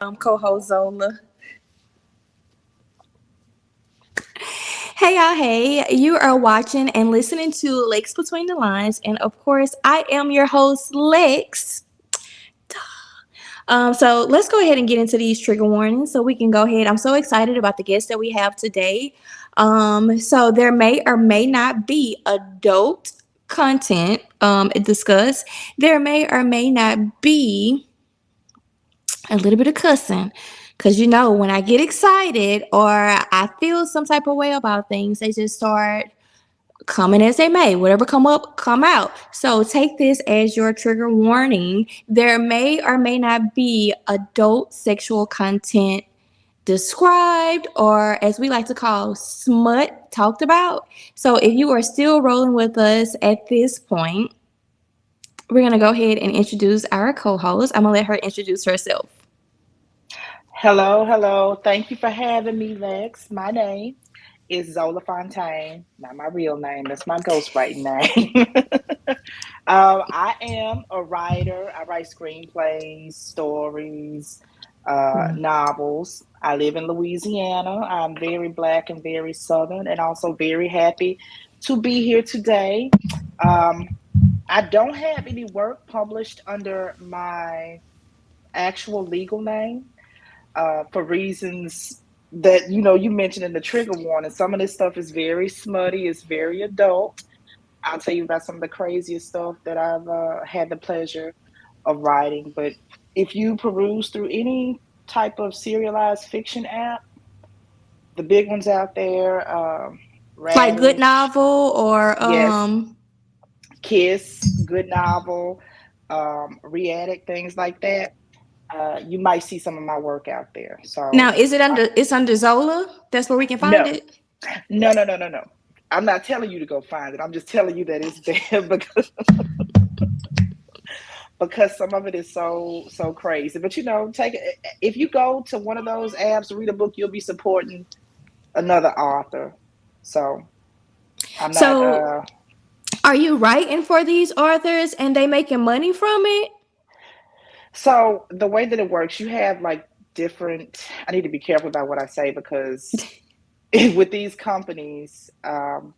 Cohost Zola. Hey y'all, hey, you are watching and listening to Lex.Between the Lines, and of course, I am your host, Lex. So let's go ahead and get into these trigger warnings so we can go ahead. I'm so excited about the guest that we have today. So there may or may not be adult content discussed. There may or may not be a little bit of cussing. Cause when I get excited or I feel some type of way about things, they just start coming as they may. Whatever come up, come out. So take this as your trigger warning. There may or may not be adult sexual content described, or as we like to call smut talked about. So if you are still rolling with us at this point, we're gonna go ahead and introduce our co-host. I'm gonna let her introduce herself. Hello, hello. Thank you for having me, Lex. My name is Zola Fontaine. Not my real name, that's my ghostwriting name. I am a writer. I write screenplays, stories, novels. I live in Louisiana. I'm very black and very southern, and also very happy to be here today. Um, I don't have any work published under my actual legal name for reasons that you mentioned in the trigger warning. Some of this stuff is very smutty, it's very adult. I'll tell you about some of the craziest stuff that I've had the pleasure of writing. But if you peruse through any type of serialized fiction app, the big ones out there, Like good Radish, novel or yes, Kiss, Good Novel, Readic, things like that, you might see some of my work out there. now So, is it under it's under Zola? That's where we can find no, it. no, no, no, no, no. I'm not telling you to go find it. I'm just telling you that it's there because some of it is so crazy. But take it if you go to one of those apps to read a book, you'll be supporting another author. So I'm not. So are you writing for these authors and they making money from it? So the way that it works, you have like different. I need to be careful about what I say because with these companies,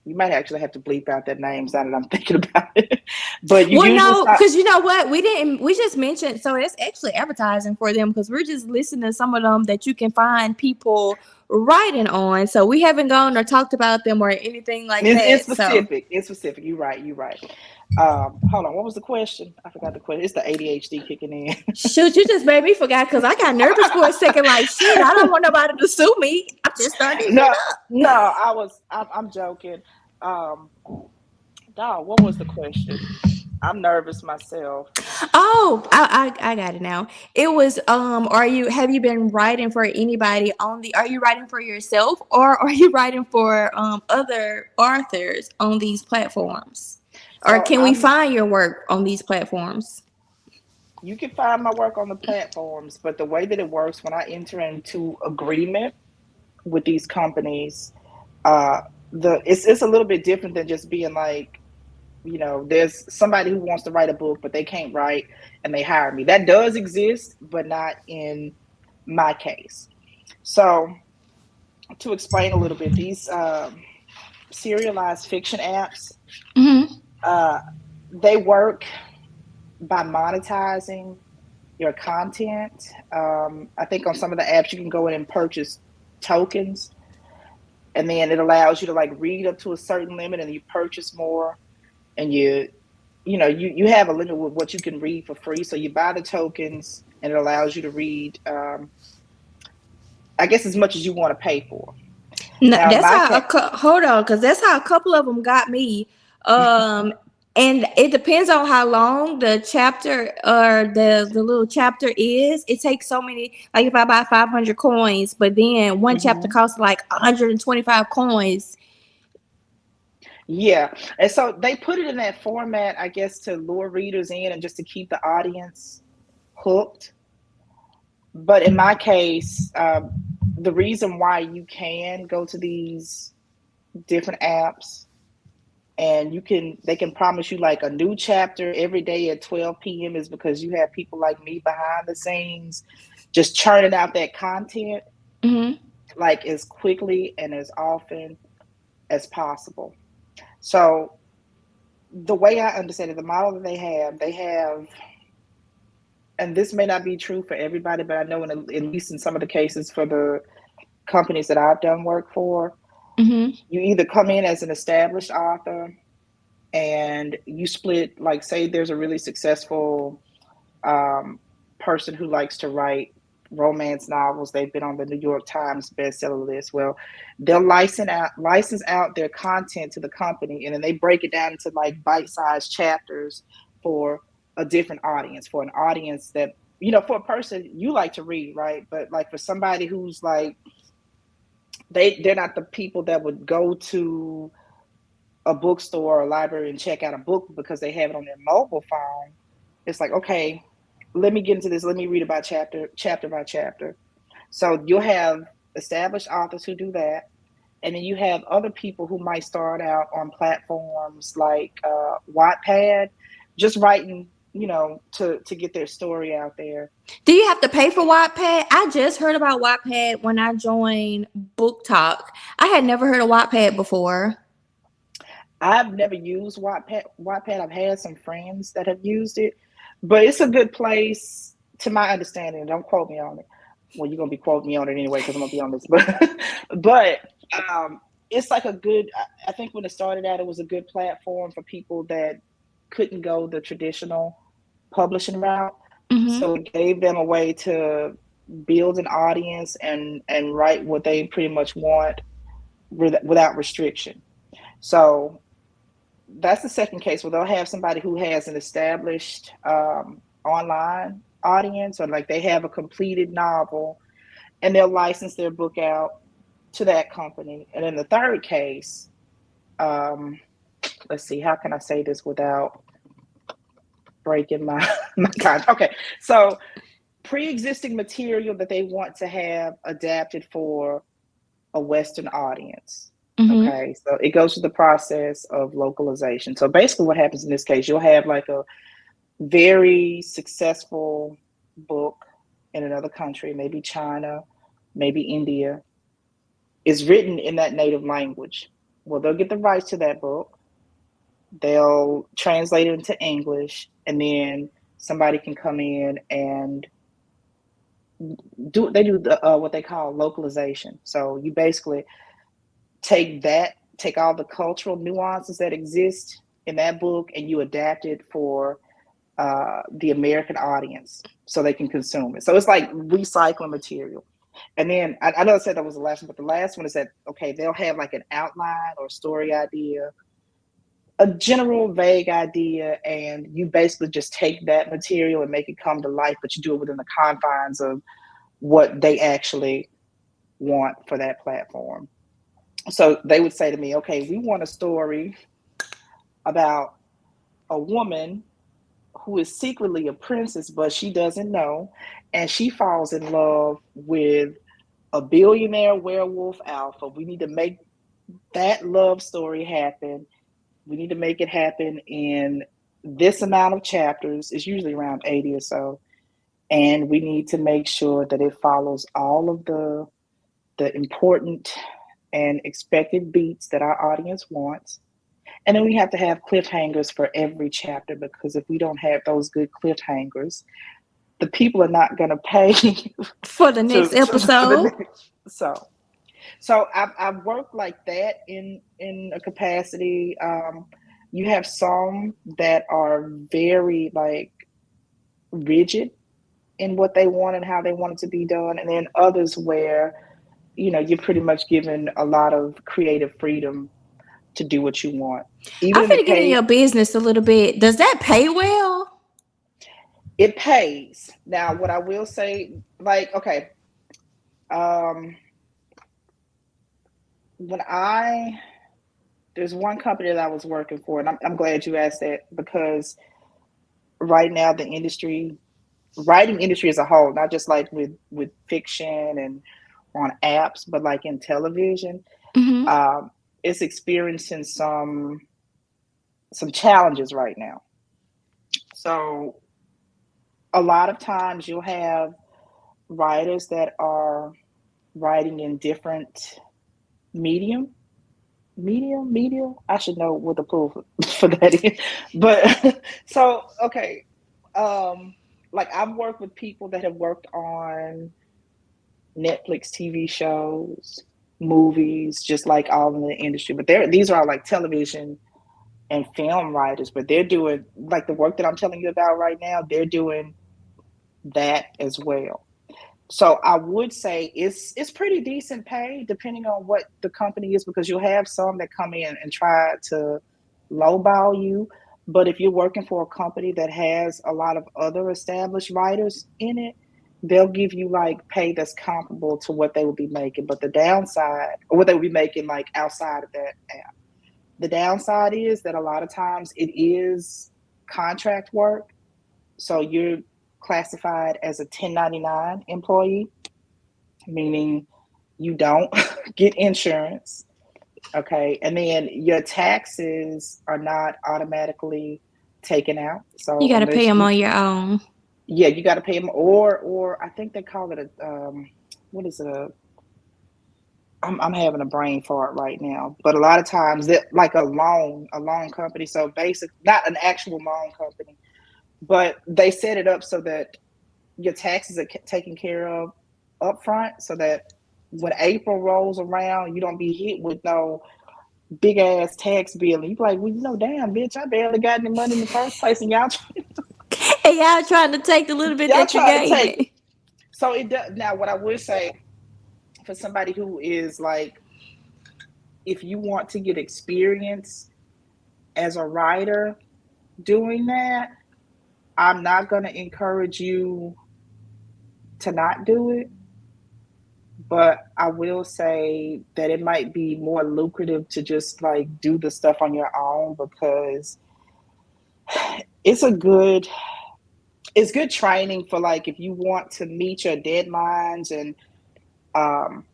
you might actually have to bleep out their names now that I'm thinking about it. But you Well, usually no, start. because you know what? We didn't. We just mentioned. So it's actually advertising for them because we're just listening to some of them that you can find people writing on. So we haven't gone or talked about them or anything like It's that. So specific. It's specific. You're right. You're right. Hold on. What was the question? I forgot the question. It's the ADHD kicking in. shoot, you just made me forget because I got nervous for a second. Like shit, I don't want nobody to sue me. I'm just starting this shit No, up. no. I'm joking. Um, dog. What was the question? I'm nervous myself. Oh, I got it now. It was are you have you been writing for anybody on the are you writing for yourself or are you writing for other authors on these platforms? Or So can we I'm. find your work on these platforms? You can find my work on the platforms, but the way that it works when I enter into agreement with these companies, uh, it's a little bit different than just being like, there's somebody who wants to write a book but they can't write and they hire me. That does exist, but not in my case. So to explain a little bit, these serialized fiction apps, Mm-hmm. uh, they work by monetizing your content. I think on some of the apps you can go in and purchase tokens, and then it allows you to like read up to a certain limit, and you purchase more, and you have a limit with what you can read for free. So you buy the tokens, and it allows you to read, I guess, as much as you want to pay for. No, Now, in that's my how case, hold on, because that's how a couple of them got me. Um, and it depends on how long the chapter or the little chapter is. It takes so many. Like if I buy 500 coins, but then one chapter mhm. costs like 125 coins. Yeah, and so they put it in that format, I guess, to lure readers in and just to keep the audience hooked. But in my case, the reason why you can go to these different apps and they can promise you like a new chapter every day at 12 p.m. is because you have people like me behind the scenes just churning out that content Mhm. like as quickly and as often as possible. So the way I understand it, the model that they have, and this may not be true for everybody, but I know at least in some of the cases for the companies that I've done work for, Mhm. you either come in as an established author and you split, like, say there's a really successful um, person who likes to write romance novels. They've been on the New York Times bestseller list. Well, they'll license out their content to the company, and then they break it down into like bite-sized chapters for a different audience, for an audience that, for a person you like to read, right? But like for somebody who's like they're not the people that would go to a bookstore or a library and check out a book because they have it on their mobile phone. It's like, okay, let me get into this. Let me read about chapter by chapter. So you'll have established authors who do that, and then you have other people who might start out on platforms like Wattpad, just writing, to get their story out there. Do you have to pay for Wattpad? I just heard about Wattpad when I joined Book Talk. I had never heard of Wattpad before. I've never used Wattpad. I've had some friends that have used it, but it's a good place, to my understanding. Don't quote me on it. Well, you're gonna be quoting me on it anyway because I'm gonna be on this. But um, it's like a good. I think when it started out, it was a good platform for people that couldn't go the traditional publishing route. Mhm. So it gave them a way to build an audience and write what they pretty much want without restriction. So that's the second case where they'll have somebody who has an established online audience, or like they have a completed novel and they'll license their book out to that company. And in the third case, um, let's see, how can I say this without breaking my my contract? Okay, so pre-existing material that they want to have adapted for a Western audience. Mhm. Okay, so it goes through the process of localization. So basically, what happens in this case, you'll have like a very successful book in another country, maybe China, maybe India, is written in that native language. Well, they'll get the rights to that book, they'll translate it into English, and then somebody can come in and do what they call localization. So you basically take all the cultural nuances that exist in that book and you adapt it for the American audience so they can consume it. So it's like recycling material. And then I know I said that was the last one, but the last one is that, okay, they'll have like an outline or story idea, a general vague idea, and you basically just take that material and make it come to life, but you do it within the confines of what they actually want for that platform. So they would say to me, okay, we want a story about a woman who is secretly a princess, but she doesn't know. And she falls in love with a billionaire werewolf alpha. We need to make that love story happen. We need to make it happen in this amount of chapters. It's usually around 80 or so. And we need to make sure that it follows all of the important and expected beats that our audience wants. And then we have to have cliffhangers for every chapter, because if we don't have those good cliffhangers, the people are not going to pay For the next to the episode. next. So I've worked like that in a capacity. You have some that are very like rigid in what they want and how they want it to be done, and then others where you're pretty much given a lot of creative freedom to do what you want. Even I'm in the finna get in case, your business a little bit. Does that pay well? it pays. Now, what I will say, like, okay, um, when I there's one company that I was working for, and I'm glad you asked that, because right now the industry, writing industry as a whole, not just like with fiction and on apps, but like in television, Mhm. um, it's experiencing some challenges right now. So a lot of times you'll have writers that are writing in different medium, medium. I should know what the proof for that is. But so okay, um, like I've worked with people that have worked on Netflix TV shows, movies, just like all in the industry. But these are all like television and film writers, but they're doing like the work that I'm telling you about right now, they're doing that as well. So I would say it's pretty decent pay depending on what the company is, because you'll have some that come in and try to lowball you. But if you're working for a company that has a lot of other established writers in it, they'll give you like pay that's comparable to what they would be making. But the downside, or what they would be making like outside of that app, the downside is that a lot of times it is contract work. So you're classified as a 1099 employee, meaning you don't get insurance. Okay. And then your taxes are not automatically taken out. You So got to pay unless them you, on your own. yeah, you got to pay them, or I think they call it a, what is it? I'm having a brain fart right now, but a lot of times that like a loan company. So basic, not an actual loan company, but they set it up so that your taxes are taken care of up front, so that when April rolls around, you don't be hit with no big ass tax bill. And you be like, well, damn, bitch, I barely got any money in the first place, and And y'all trying to take the little bit y'all that you trying to gave take it. me. So it does. Now, what I would say for somebody who is like, if you want to get experience as a writer doing that, I'm not going to encourage you to not do it, but I will say that it might be more lucrative to just like do the stuff on your own, because it's a good it's good training for like if you want to meet your deadlines, and um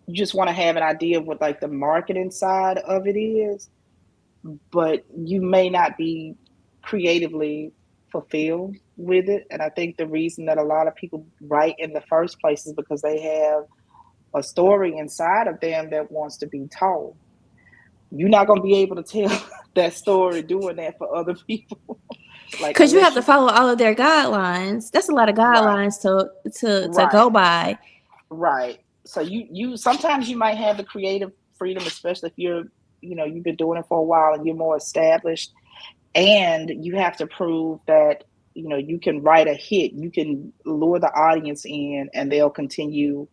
you just want to have an idea of what like the marketing side of it is, but you may not be creatively fulfilled with it. And I think the reason that a lot of people write in the first place is because they have a story inside of them that wants to be told. You're not going to be able to tell that story doing that for other people, like Cause you have unless to you, follow all of their guidelines. That's a lot of right, guidelines to right, go by. right. So you sometimes you might have the creative freedom, especially if you've been doing it for a while and you're more established, and you have to prove that you can write a hit, you can lure the audience in, and they'll continue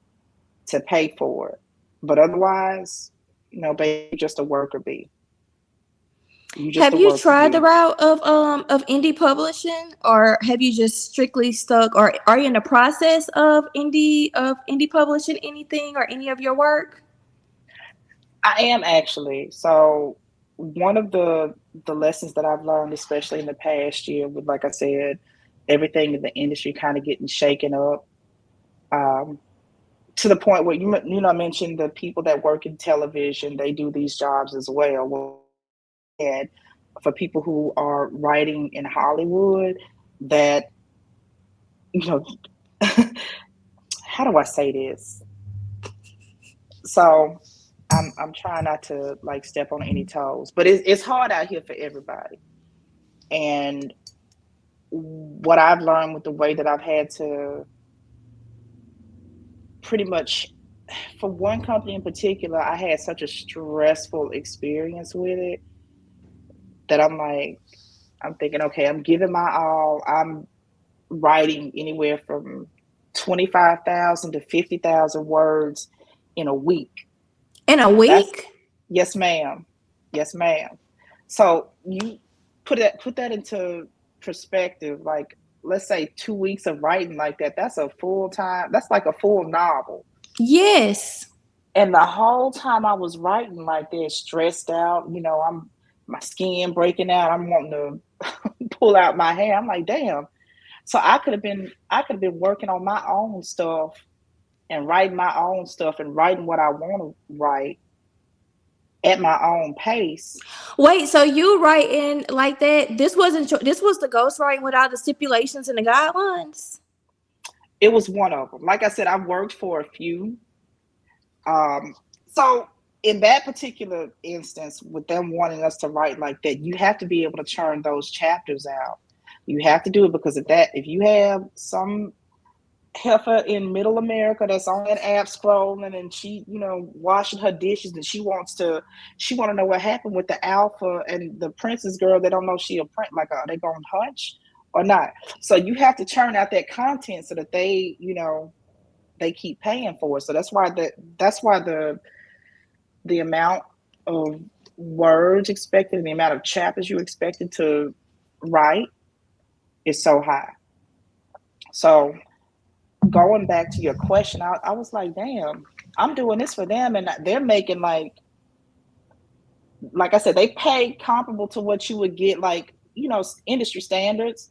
to pay for it. But otherwise, baby, you just a worker bee. You just Have a you worker tried the bee. route of indie publishing, or have you just strictly stuck, or are you in the process of indie publishing anything or any of your work? I am actually. So one of the lessons that I've learned, especially in the past year, with like I said, everything in the industry kind of getting shaken up, um, to the point where I mentioned the people that work in television, they do these jobs as well. Well, and for people who are writing in Hollywood, that you know, how do I say this? So I'm trying not to like step on any toes, but it's hard out here for everybody. And what I've learned with the way that I've had to pretty much, for one company in particular, I had such a stressful experience with it that I'm thinking, okay, I'm giving my all. I'm writing anywhere from 25,000 to 50,000 words in a week. In a That's week? Yes, ma'am. Yes, ma'am. So you put that into perspective. Like, let's say 2 weeks of writing like that. That's a full time. That's like a full novel. Yes. And the whole time I was writing like that, stressed out. I'm my skin breaking out. I'm wanting to pull out my hair. I'm like, damn. So I could have been working on my own stuff and writing my own stuff and writing what I want to write at my own pace. Wait, so you writing like that? This wasn't this was the ghostwriting without the stipulations and the guidelines? It was one of them. Like I said, I've worked for a few. So in that particular instance, with them wanting us to write like that, you have to be able to churn those chapters out. You have to do it because if you have some heifer in middle America that's on that app scrolling and she, washing her dishes and she want to know what happened with the alpha and the princess girl. They don't know she a prince. Like, are they going to hunch or not? So you have to churn out that content so that they keep paying for it. So that's why the amount of words expected and the amount of chapters you expected to write is so high. So going back to your question, I was like, damn, I'm doing this for them, and they're making like I said, they pay comparable to what you would get, like, industry standards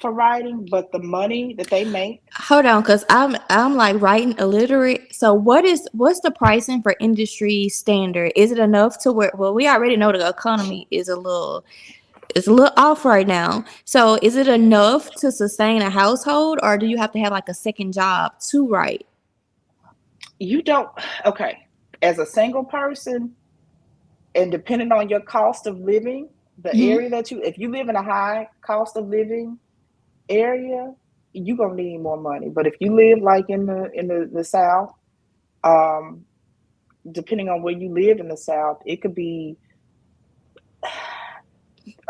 for writing, but the money that they make. Hold on, cause I'm like writing illiterate. So what's the pricing for industry standard? Is it enough to where? Well, we already know the economy is a little off right now. So is it enough to sustain a household, or do you have to have like a second job to write? You don't, okay, as a single person, and depending on your cost of living, the Hmm. area if you live in a high cost of living area, you're gonna need more money. But if you live like in the South, um, depending on where you live in the South, it could be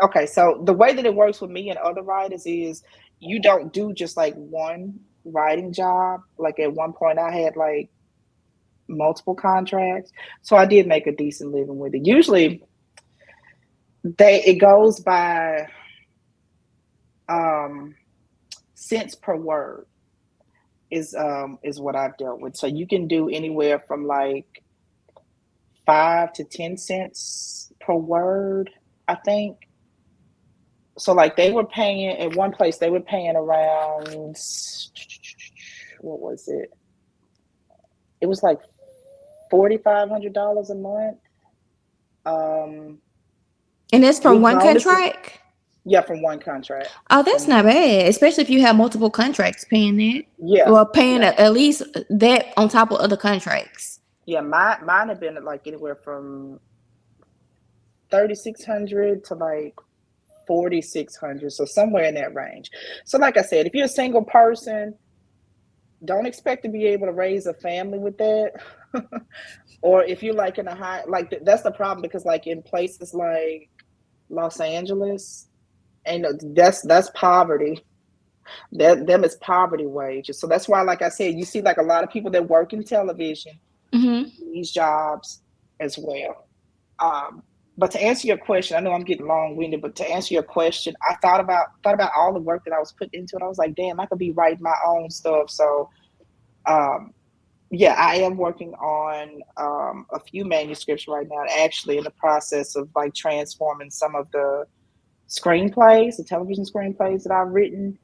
okay. So the way that it works with me and other writers is you don't do just like one writing job. Like at one point, I had like multiple contracts, so I did make a decent living with it. Usually, it goes by um, cents per word is what I've dealt with. So you can do anywhere from like 5 to 10 cents per word, I think. So like they were paying at one place, they were paying around, what was it? It was like $4,500 a month. Um, And that's from with one bonuses, contract. yeah, from one contract. Oh, that's From not bad, especially if you have multiple contracts paying that. Yeah, Well, paying yeah, at least that on top of other contracts. yeah. Mine have been like anywhere from 3,600 to like 4,600, so somewhere in that range. So like I said, if you're a single person, don't expect to be able to raise a family with that. Or if you're like in a high, like that's the problem, because like in places like Los Angeles, and that's poverty. That them is poverty wages. So that's why, like I said, you see like a lot of people that work in television, Hmm. these jobs as well. Um, but to answer your question, I know I'm getting long winded, but to answer your question, I thought about all the work that I was putting into it. I was like, damn, I could be writing my own stuff. So um, yeah, I am working on a few manuscripts right now. Actually, in the process of like transforming some of the screenplays, the television screenplays that I've written,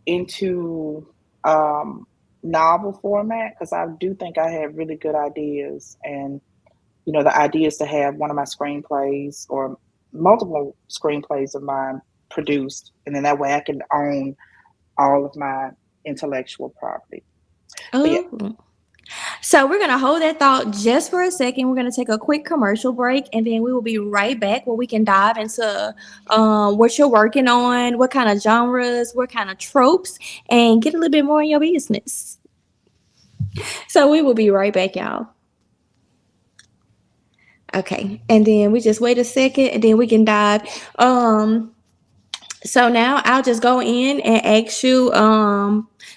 into um, novel format, because I do think I have really good ideas. And the idea is to have one of my screenplays or multiple screenplays of mine produced, and then that way I can own all of my intellectual property. But yeah, Oh. So we're gonna hold that thought just for a second. We're gonna take a quick commercial break, and then we will be right back where we can dive into what you're working on, what kind of genres, what kind of tropes, and get a little bit more in your business. So we will be right back, y'all. Okay, and then we just wait a second, and then we can dive. So now I'll just go in and ask you,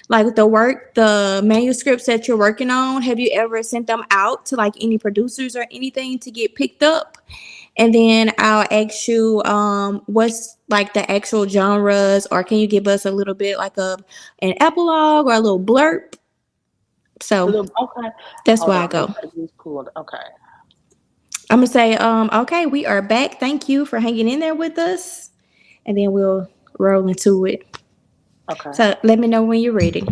like the manuscripts that you're working on. Have you ever sent them out to like any producers or anything to get picked up? And then I'll ask you, what's like the actual genres, or can you give us a little bit like an epilogue or a little blurb? a So little okay. that's Hold why I on, let me go. try to use cool. Okay, I'm gonna say, okay, we are back. Thank you for hanging in there with us, and then we'll roll into it. okay. So let me know when you're ready.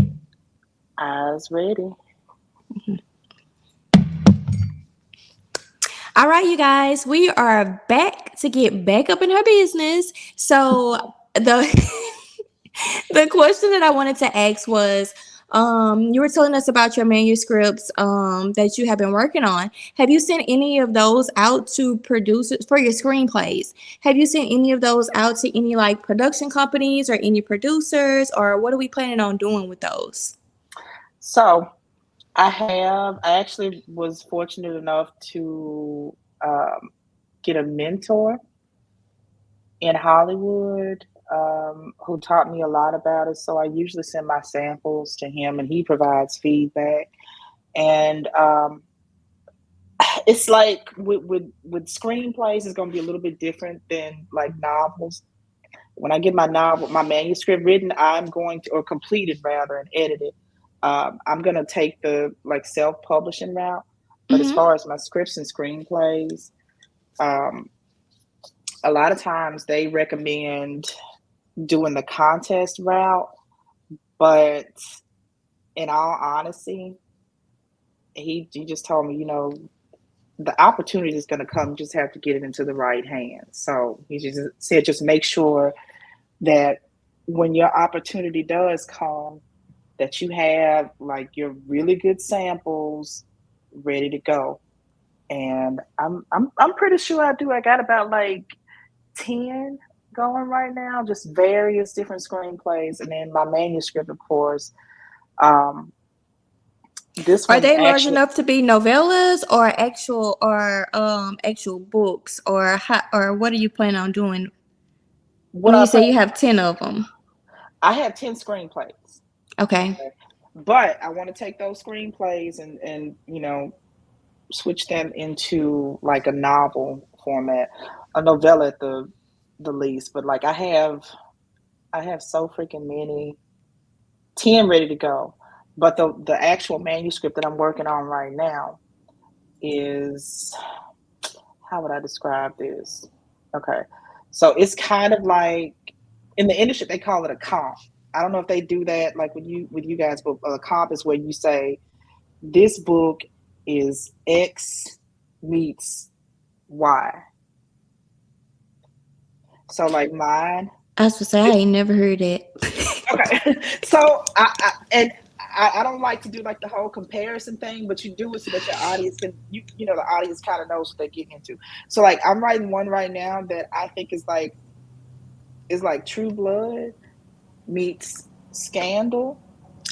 Eyes ready. All right, you guys, we are back to get back up in her business. So the the question that I wanted to ask was, You were telling us about your manuscripts that you have been working on. Have you sent any of those out to producers for your screenplays? Have you sent any of those out to any like production companies or any producers, or what are we planning on doing with those? So I actually was fortunate enough to um, get a mentor in Hollywood who taught me a lot about it. So I usually send my samples to him and he provides feedback. And it's like with screenplays, it's going to be a little bit different than like novels. When I get my novel, my manuscript written, I'm going to, or completed rather, and edited. I'm going to take the like self-publishing route. But as Mm-hmm. far as my scripts and screenplays, um, a lot of times they recommend doing the contest route. But in all honesty, he just told me, the opportunity is going to come. You just have to get it into the right hands. So he just said, just make sure that when your opportunity does come, that you have like your really good samples ready to go. And I'm pretty sure I do. I got about like 10 going right now, just various different screenplays, and then my manuscript, of course. Um, this Are one they large actually, enough to be novellas or actual books or what are you planning on doing what when I you say plan, you have 10 of them? I have 10 screenplays. Okay. Okay. But I want to take those screenplays and switch them into like a novel format, a novella at the least. But like I have so freaking many, 10 ready to go. But the actual manuscript that I'm working on right now is, how would I describe this? Okay. So it's kind of like in the industry they call it a comp. I don't know if they do that like with you guys, but a comp is where you say this book is X meets Y. So like mine. I was to say I ain't never heard that. Okay. So I don't like to do like the whole comparison thing, but you do it so that your audience can the audience kind of knows what they're getting into. So like I'm writing one right now that I think is like True Blood meets Scandal.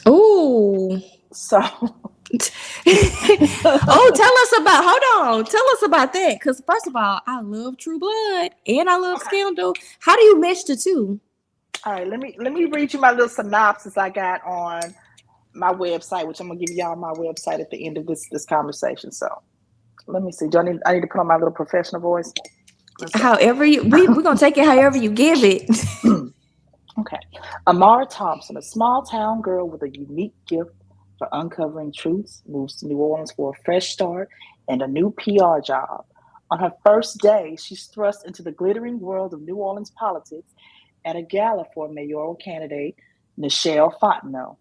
Ooh. So Oh, tell us about. Hold on. Tell us about that. Because first of all, I love True Blood and I love okay. Scandal. How do you mesh the two? All right, let me read you my little synopsis I got on my website, which I'm gonna give y'all my website at the end of this conversation. So let me see. Do I need to put on my little professional voice? Let's see. However you we're gonna take it however you give it. Okay. Amara Thompson, a small town girl with a unique gift for uncovering truths, moves to New Orleans for a fresh start and a new PR job. On her first day, she's thrust into the glittering world of New Orleans politics at a gala for mayoral candidate Nichelle Fontenot.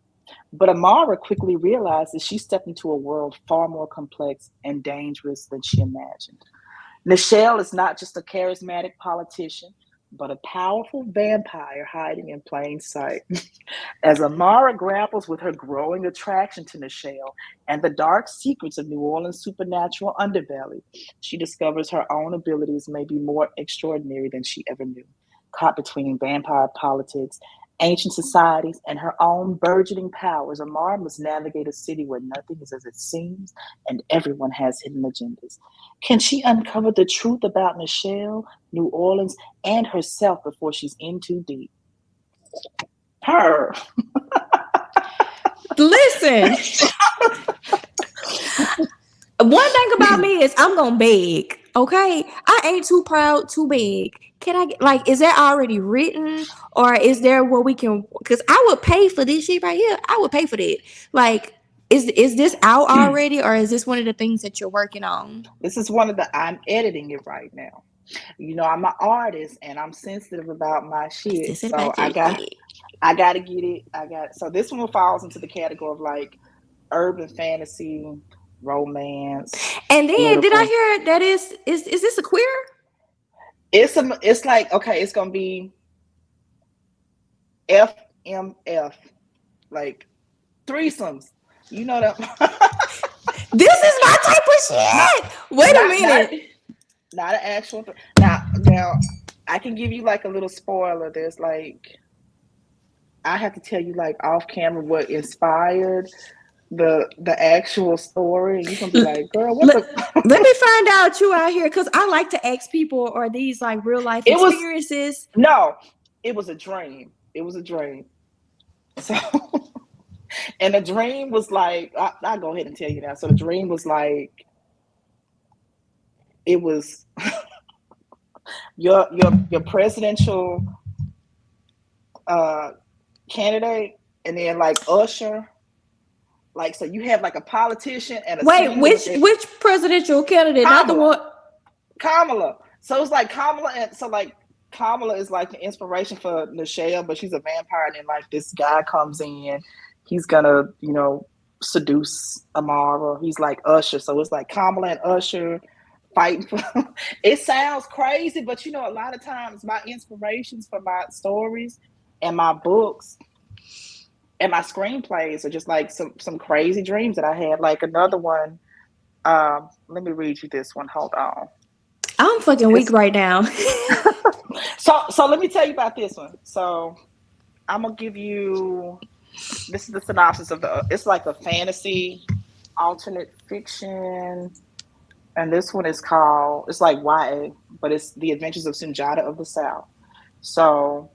But Amara quickly realizes she stepped into a world far more complex and dangerous than she imagined. Nichelle is not just a charismatic politician, but a powerful vampire hiding in plain sight. As Amara grapples with her growing attraction to Nichelle and the dark secrets of New Orleans' supernatural underbelly, she discovers her own abilities may be more extraordinary than she ever knew. Caught between vampire politics, ancient societies, and her own burgeoning powers, Amara must navigate a city where nothing is as it seems and everyone has hidden agendas. Can she uncover the truth about Nichelle, New Orleans, and herself before she's in too deep? Her. Listen, one thing about me is I'm gonna beg. Okay, I ain't too proud to beg. Can I like? Is that already written, or is there what we can? Because I would pay for this shit right here. I would pay for that. Like, is this out already, or is this one of the things that you're working on? This is one of the, I'm editing it right now. I'm an artist and I'm sensitive about my Is shit. this So about I your got shit? I gotta get it. So this one falls into the category of like urban fantasy, romance, And then did I political. hear that is this a queer? It's like, okay, it's gonna be FMF, like threesomes. You know that. This is my type of not shit. Wait a not not minute. not an actual. Now I can give you like a little spoiler. There's like I have to tell you like off camera what inspired the actual story, and you're gonna be L- like, girl, what the? let, let me find out you out here because I like to ask people, are these like real life It was experiences? no, it was a dream. It was a dream. So, and the dream was like, I'll go ahead and tell you now. So the dream was like, it was your presidential uh candidate, and then like Usher, like so you have like a politician and a Wait, singer with which presidential candidate? Not the Kamala. one. Kamala. So it's like Kamala, and so like Kamala is like the inspiration for Nichelle, but she's a vampire, and then like this guy comes in, he's gonna, seduce Amara. He's like Usher. So it's like Kamala and Usher fighting for it sounds crazy, but a lot of times my inspirations for my stories and my books and my screenplays are just like some crazy dreams that I had. Like another one, let me read you this one. Hold on. I'm fucking weak This right now. so let me tell you about this one. So I'm gonna give you this is the synopsis of the it's like a fantasy alternate fiction, and this one is called it's like YA, but it's The Adventures of Sunjata of the South. So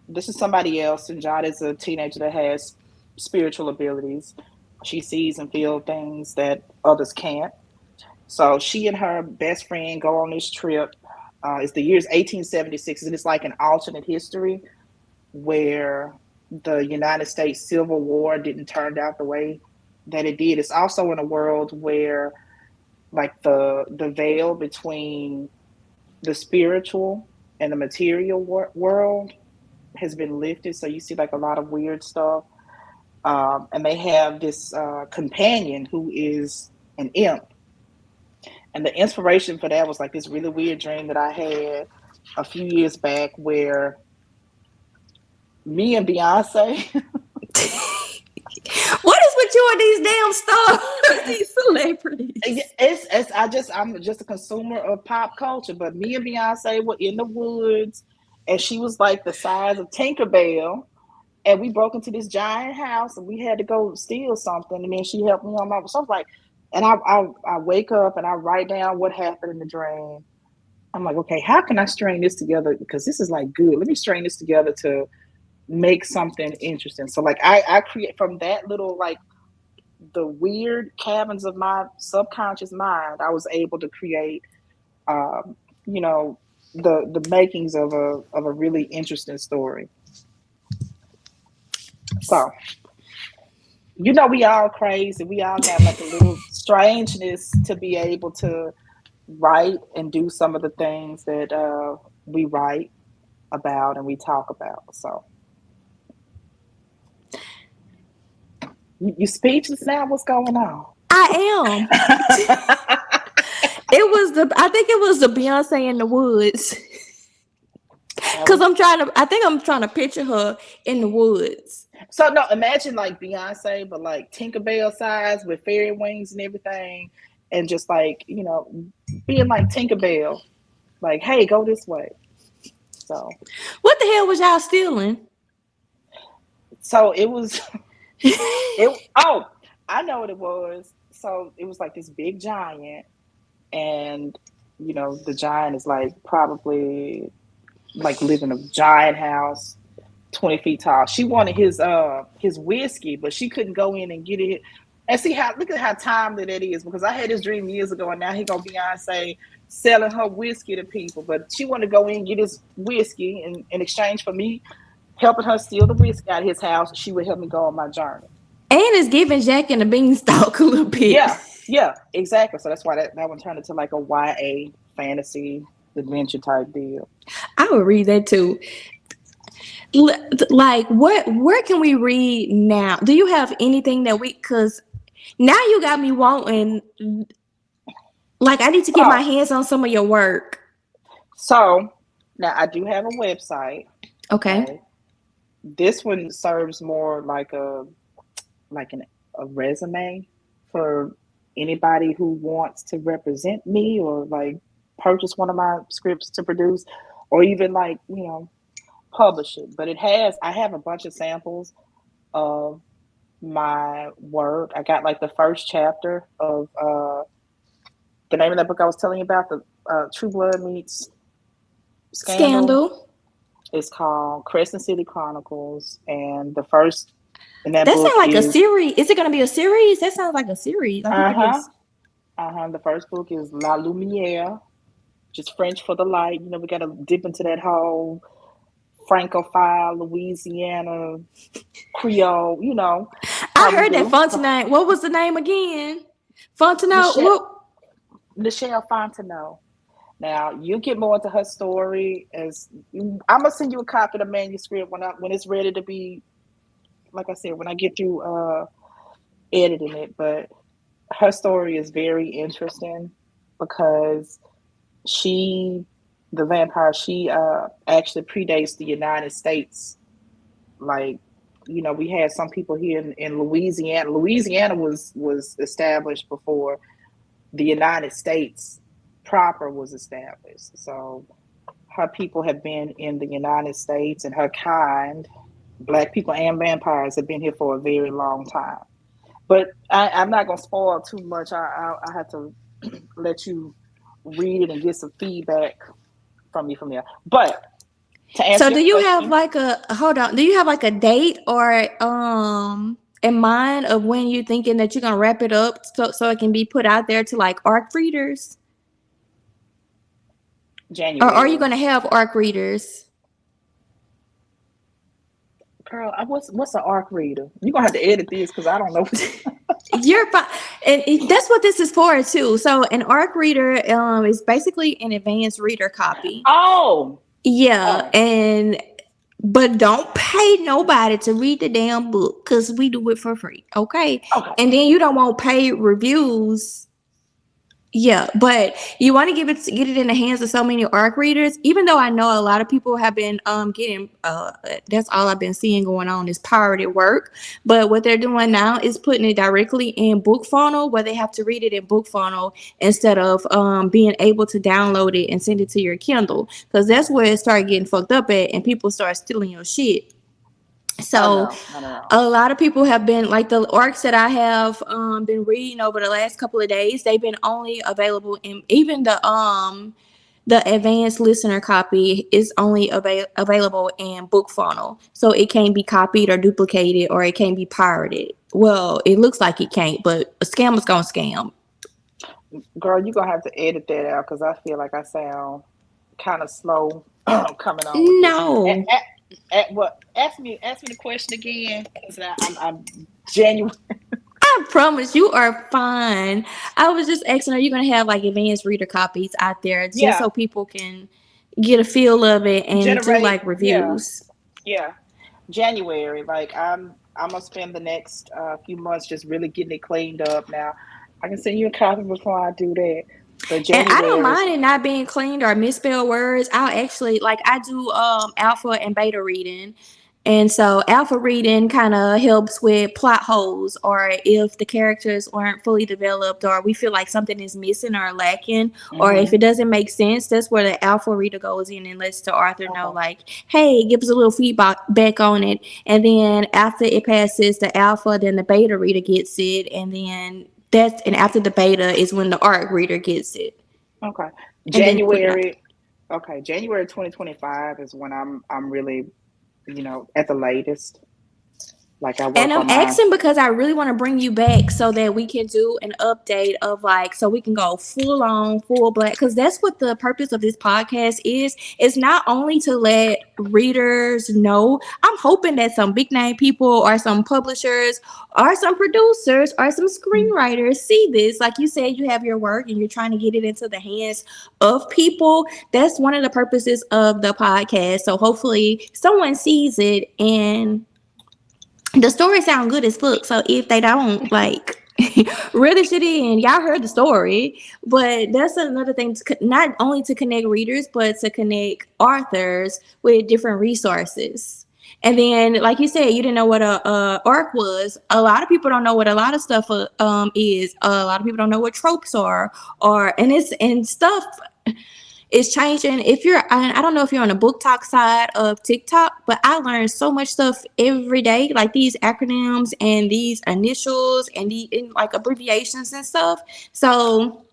this is somebody else. Sunjata is a teenager that has spiritual abilities. She sees and feels things that others can't. So she and her best friend go on this trip. It's the year's 1876, and it's like an alternate history where the United States Civil War didn't turn out the way that it did. It's also in a world where like the veil between the spiritual and the material world has been lifted. So you see like a lot of weird stuff. And they have this companion who is an imp. And the inspiration for that was like this really weird dream that I had a few years back where me and Beyonce. What is with you and these damn stars? These celebrities. I'm just a consumer of pop culture, but me and Beyonce were in the woods, and she was like the size of Tinkerbell, and we broke into this giant house, and we had to go steal something, and then she helped me on my. So I was like, and I wake up and I write down what happened in the dream. I'm like, okay, how can I string this together? Because this is like good. Let me string this together to make something interesting. So like I create from that little like the weird cabins of my subconscious mind, I was able to create, um, you know, the makings of a really interesting story. So we all crazy. We all got like a little strangeness to be able to write and do some of the things that we write about and we talk about. So you speechless now? What's going on? I am. It was I think it was the Beyonce in the woods. That Cause was I think I'm trying to picture her in the woods. so no. Imagine like Beyonce, but like Tinkerbell size with fairy wings and everything, and just like being like Tinkerbell, like hey, go this way. So What the hell was y'all stealing? so it was it. Oh, I know what it was. So it was like this big giant, and the giant is like probably like living in a giant house 20 feet tall. She wanted his whiskey, but she couldn't go in and get it. And see how look at how timely that is, because I had this dream years ago, and now he gonna Beyonce selling her whiskey to people. But she wanted to go in and get his whiskey in exchange for me helping her steal the whiskey out of his house. She would help me go on my journey. And it's giving Jack and the Beanstalk a little bit. Yeah, yeah, exactly. So that's why that one turned into like a YA fantasy adventure type deal. I would read that too. Like, where can we read now? Do you have anything that we? Cause now you got me wanting. Like, I need to get my Oh, hands on some of your work. so now I do have a website. Okay. Okay, this one serves more like a like a resume for anybody who wants to represent me or like purchase one of my scripts to produce, or even like publish it. But I have a bunch of samples of my work. I got like the first chapter of the name of that book I was telling you about, the True Blood meets Scandal. Scandal. It's called Crescent City Chronicles, and the first in that That book sounds like a is series. Is it going to be a series? That sounds like a series. Like you uh could huh just. the first book is La Lumiere, just French for the light. We got to dip into that whole Francophile Louisiana Creole, I how we heard that do. Fontenay. What was the name again? Fontenay. Michelle What? Michelle Fontenot. Now you get more into her story. As I'm gonna send you a copy of the manuscript when it's ready to be. Like I said, when I get through editing it, but her story is very interesting because she, the vampire, she actually predates the United States. Like, we had some people here in Louisiana. Louisiana was established before the United States proper was established. So her people have been in the United States, and her kind, black people and vampires, have been here for a very long time. But I'm not gonna spoil too much. I have to let you read it and get some feedback from me from there. But to So answer do your you have question, like a hold on? Do you have like a date or in mind of when you thinking that you're gonna wrap it up so it can be put out there to like ARC readers? Or are you January. gonna have ARC readers? Girl, what's an arc reader? You're gonna have to edit this because I don't know. You're fine, and that's what this is for too. So an ARC reader is basically an advanced reader copy. Oh, Yeah, oh, and but don't pay nobody to read the damn book because we do it for free, okay? okay. And then you don't want paid reviews. Yeah, but you want to get it in the hands of so many ARC readers. Even though I know a lot of people have been getting that's all I've been seeing going on is pirated work. But what they're doing now is putting it directly in Book Funnel, where they have to read it in Book Funnel instead of being able to download it and send it to your Kindle, because that's where it started getting fucked up at, and people start stealing your shit. I So know, I know. a lot of people have been like the arcs that I have been reading over the last couple of days. They've been only available in even the advanced listener copy is only available in Book Funnel, so it can't be copied or duplicated or it can't be pirated. Well, it looks like it can't, but a scammer's gonna scam. Girl, you're gonna have to edit that out because I feel like I sound kind of slow coming on with this. No, Ask me the question again because I'm genuine. I promise you are fine. I was just asking, are you gonna have like advanced reader copies out there just Yeah, so people can get a feel of it and do generate. like Yeah, reviews? yeah. January. Like I'm gonna spend the next few months just really getting it cleaned up. Now, I can send you a copy before I do that. But And I don't January is mind it not being cleaned or misspelled words. I'll actually like I do alpha and beta reading. And so alpha reading kind of helps with plot holes or if the characters aren't fully developed or we feel like something is missing or lacking or if mm-hmm. it doesn't make sense, that's where the alpha reader goes in and lets the author know Okay. like, hey, give us a little feedback back on it. And then after it passes the alpha, then the beta reader gets it and after the beta is when the ARC reader gets it, Okay. and then put it out there. January. Okay. January 2025 is when I'm really at the latest. Like I And work I'm on my. asking because I really want to bring you back so that we can do an update of like, so we can go full on, full black. Because that's what the purpose of this podcast is. It's not only to let readers know. I'm hoping that some big name people or some publishers or some producers or some screenwriters see this. Like you said, you have your work and you're trying to get it into the hands of people. That's one of the purposes of the podcast. So hopefully someone sees it and the story sound good as fuck. So if they don't like really shit in, y'all heard the story. But that's another thing to not only to connect readers, but to connect authors with different resources. And then, like you said, you didn't know what a arc was. A lot of people don't know what a lot of stuff is. A lot of people don't know what tropes are, and it's and stuff is changing. If you're, I don't know if you're on the book talk side of TikTok, but I learn so much stuff every day, like these acronyms and these initials and like abbreviations and stuff. So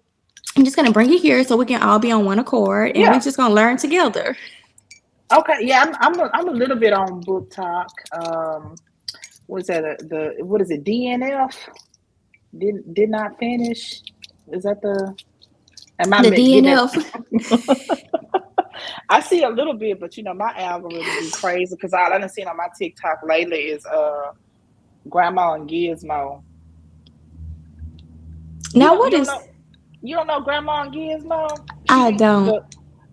I'm just gonna bring it here so we can all be on one accord, and we're Yeah. just gonna learn together. Okay. Yeah. I'm a little bit on book talk. What's that? The what is it? DNF did not finish. Is that the? Am I The getting it? DNF. I see a little bit, but my algorithm be crazy because all I done seen on my TikTok lately is Grandma and Gizmo. You Now, don't what you don't is? know you don't know Grandma and Gizmo? She I be don't.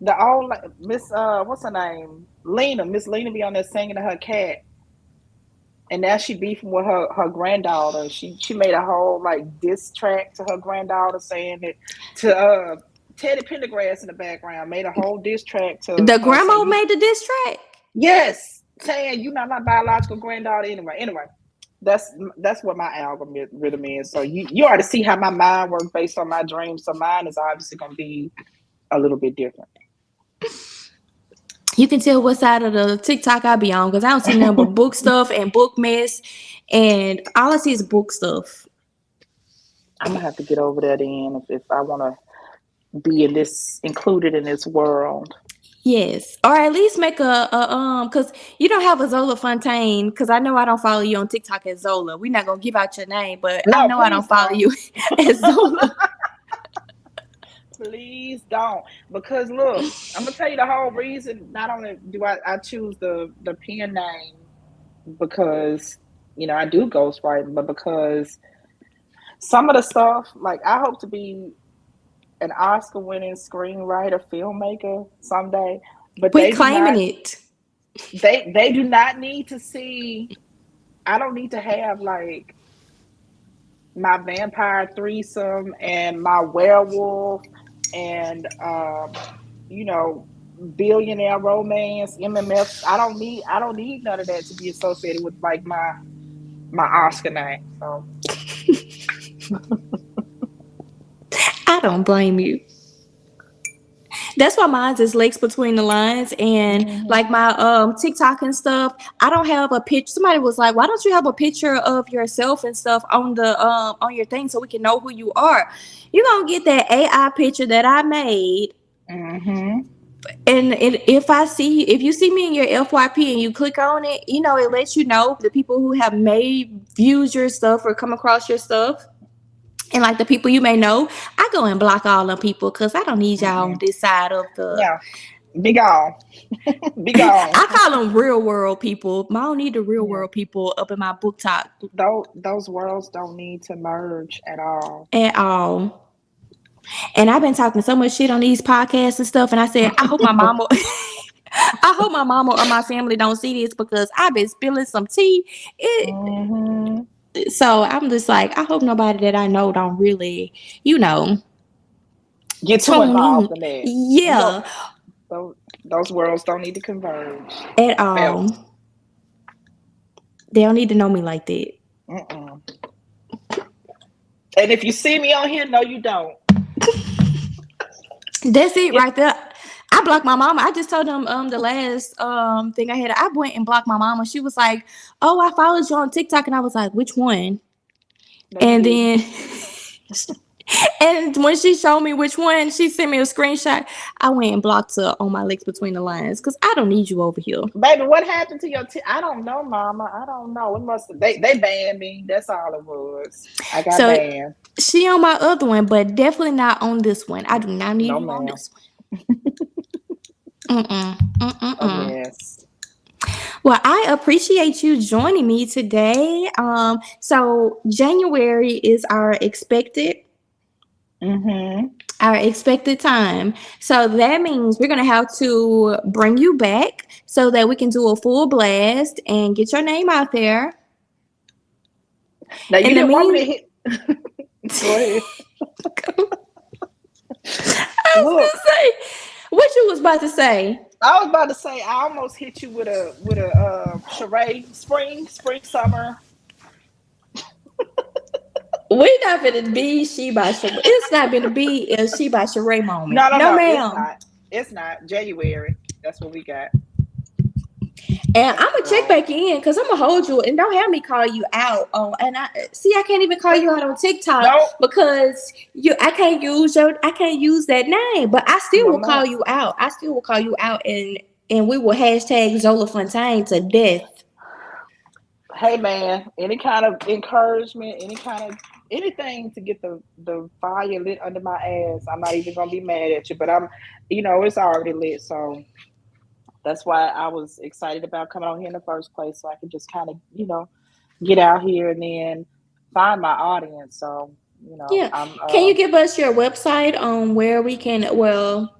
the old like, Miss what's her name? Lena. Miss Lena be on there singing to her cat, and now she beefing with her granddaughter. She made a whole like diss track to her granddaughter saying that to Teddy Pendergrass in the background made a whole diss track to The her saying grandma you made the diss track. yes saying you not my biological granddaughter anyway. That's what my algorithm is. So you already see how my mind works based on my dreams. So mine is obviously gonna be a little bit different. You can tell what side of the TikTok I be on because I don't see nothing but book stuff and book mess, and all I see is book stuff. I'm gonna have to get over that in if I want to be in this included in this world. Yes, or at least make because you don't have a Zola Fontaine. Because I know I don't follow you on TikTok as Zola. We're not gonna give out your name, but I No, know I don't please follow don't. you as Zola. Please don't. Because look, I'm gonna tell you the whole reason. Not only do I choose the pen name because I do ghostwriting, but because some of the stuff, like I hope to be an Oscar winning screenwriter, filmmaker someday, but We claiming it. they do not need to see. I don't need to have like my vampire threesome and my werewolf and you know billionaire romance MMF. I don't need none of that to be associated with like my Oscar name. So I don't blame you. That's why mine's is Lex Between the Lines, and like hmm my TikTok and stuff. I don't have a picture. Somebody was like, "Why don't you have a picture of yourself and stuff on your thing so we can know who you are?" You're gonna get that AI picture that I made, hmm and if you see me in your FYP and you click on it, it lets you know the people who have made views your stuff or come across your stuff. And like the people you may know, I go and block all them people because I don't need y'all on this side of the. yeah, be gone, be gone. I call them real world people. I don't need the real Yeah, world people up in my book talk those worlds don't need to merge at all. at all. And I've been talking so much shit on these podcasts and stuff. And I said, I hope my mama, I hope my mama or my family don't see this because I've been spilling some tea. hmm So I'm just like, I hope nobody that I know don't really, you know, Get too tune in. involved in that. We don't. Yeah, Those worlds don't need to converge at ever. all. They don't need to know me like that. Mm-mm. And if you see me on here, no, you don't. That's it It, right there. I blocked my mama. I just told them the last thing I had. I went and blocked my mama. She was like, "Oh, I followed you on TikTok," and I was like, "Which one?" no, you And didn't, then and when she showed me which one, she sent me a screenshot. I went and blocked her on my Lex.Btw.TheLines because I don't need you over here. baby. What happened to your? I don't know, Mama. I don't know. It must. They banned me. That's all it was. I got So banned. she on my other one, but definitely not on this one. I do not need No, you on ma'am. this one. Mm-mm. A Mm-mm-mm. mess. Well, I appreciate you joining me today. So January is Mm-hmm. our expected time. So that means we're gonna have to bring you back so that we can do a full blast and get your name out there. Now you In the didn't want me to mean, hit. Go ahead. I was Look, gonna say what you was about to say. I was about to say I almost hit you with a charade, spring, summer. We not gonna be she by Sheree. It's not gonna be a she by Sheree moment. No, no, No, no. It's ma'am. not. It's not January. That's what we got. And I'm That's gonna check wrong. back in because I'm gonna hold you and don't have me call you out on. And I see I can't even call you out on TikTok No, because I can't use that name. But I still no, will call ma'am. you out. I still will call you out and we will hashtag Zola Fontaine to death. Hey, man. Any kind of encouragement, any kind of anything to get the fire lit under my ass. I'm not even gonna be mad at you, but it's already lit. So that's why I was excited about coming on here in the first place, so I could just kind of get out here and then find my audience. So Yeah. I'm Can you give us your website on where we can? Well,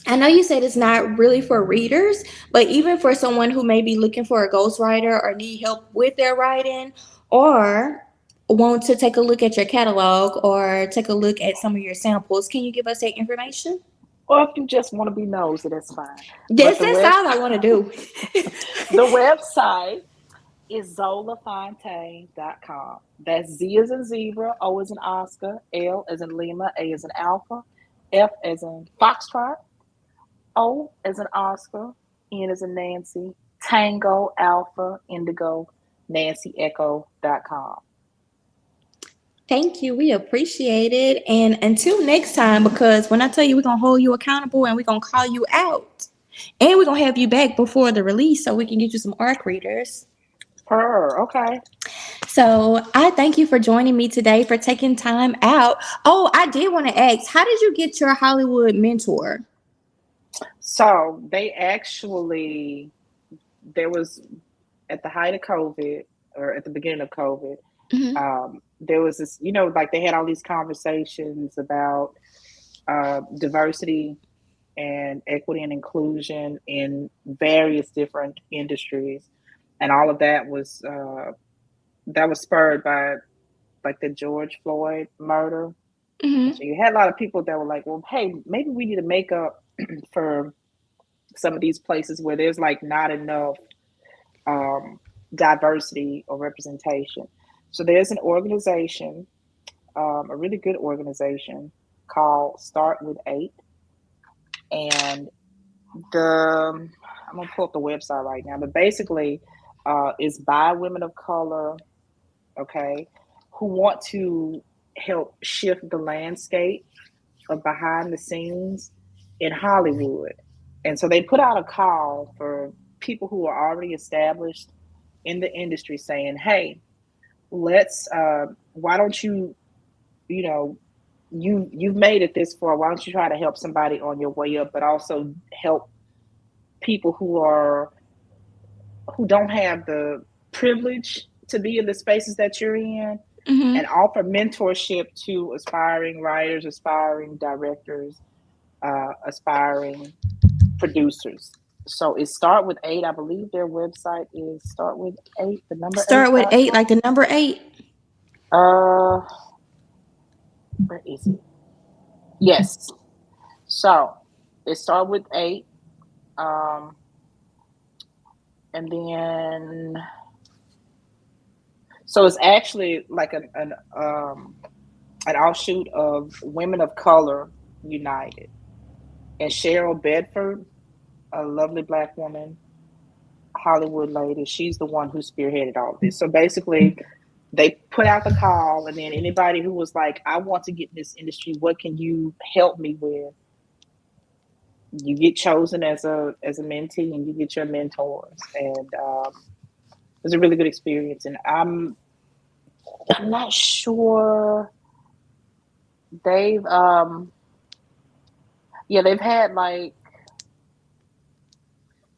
I know you said it's not really for readers, but even for someone who may be looking for a ghostwriter or need help with their writing or want to take a look at your catalog or take a look at some of your samples, can you give us that information? or if you just want to be nosy, that's fine. But That's all I want to do. the website is zolafontaine.com. That's Z as in zebra, O as in Oscar, L as in Lima, A as in Alpha, F as in Foxtrot, O as in Oscar, N as in Nancy, Tango, Alpha, Indigo, Nancy Echo.com. Thank you. We appreciate it. And until next time, because when I tell you we're going to hold you accountable and we're going to call you out, and we're going to have you back before the release so we can get you some arc readers. Okay. So I thank you for joining me today, for taking time out. Oh, I did want to ask, how did you get your Hollywood mentor? So they actually, there was at the height of COVID or at the beginning of COVID, Hmm. there was this, like they had all these conversations about diversity and equity and inclusion in various different industries, and all of that was spurred by like the George Floyd murder. And Hmm. so you had a lot of people that were like, well, hey, maybe we need to make up for some of these places where there's like not enough um, diversity or representation. So there's an organization, a really good organization called Start with Eight, and I'm gonna pull up the website right now, but basically, it's by women of color, okay, who want to help shift the landscape of behind the scenes in Hollywood. And so they put out a call for people who are already established in the industry saying, hey, let's, why don't you, you know, you've made it this far. Why don't you try to help somebody on your way up, but also help people who don't have the privilege to be in the spaces that you're in, and Hmm. offer mentorship to aspiring writers, aspiring directors, aspiring producers. So it Start with Eight. I believe their website is Start with Eight, the number eight Start with dot eight, com. like the number eight. Uh, where is it? Yes. So it Start with Eight, um, and then so it's actually like an offshoot of Women of Color United, and Cheryl Bedford, a lovely black woman, Hollywood lady. She's the one who spearheaded all of this. So basically, they put out the call, and then anybody who was like, "I want to get in this industry. What can you help me with?" You get chosen as a mentee, and you get your mentors, and it was a really good experience. And I'm not sure they've yeah, they've had like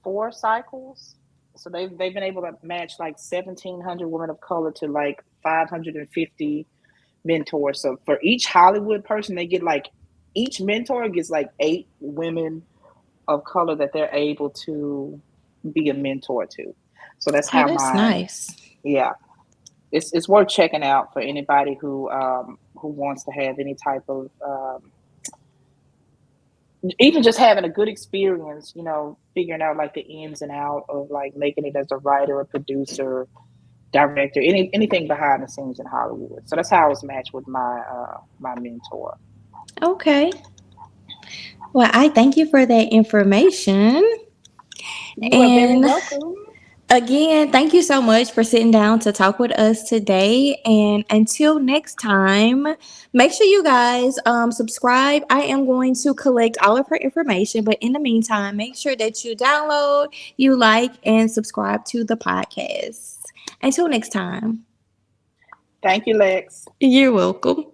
4 cycles. So they've been able to match like 1,700 women of color to like 550 mentors. So for each Hollywood person, they get like each mentor gets like 8 women of color that they're able to be a mentor to. So that's Oh, how that's mine. nice. Yeah, it's worth checking out for anybody who wants to have any type of even just having a good experience, figuring out like the ins and out of like making it as a writer, a producer, director, anything behind the scenes in Hollywood. So that's how I was matched with my mentor. Okay. Well, I thank you for that information. You are very And welcome. again, thank you so much for sitting down to talk with us today. And until next time, make sure you guys subscribe. I am going to collect all of her information, but in the meantime, make sure that you download, you like, and subscribe to the podcast. Until next time, Thank you, Lex. you're welcome.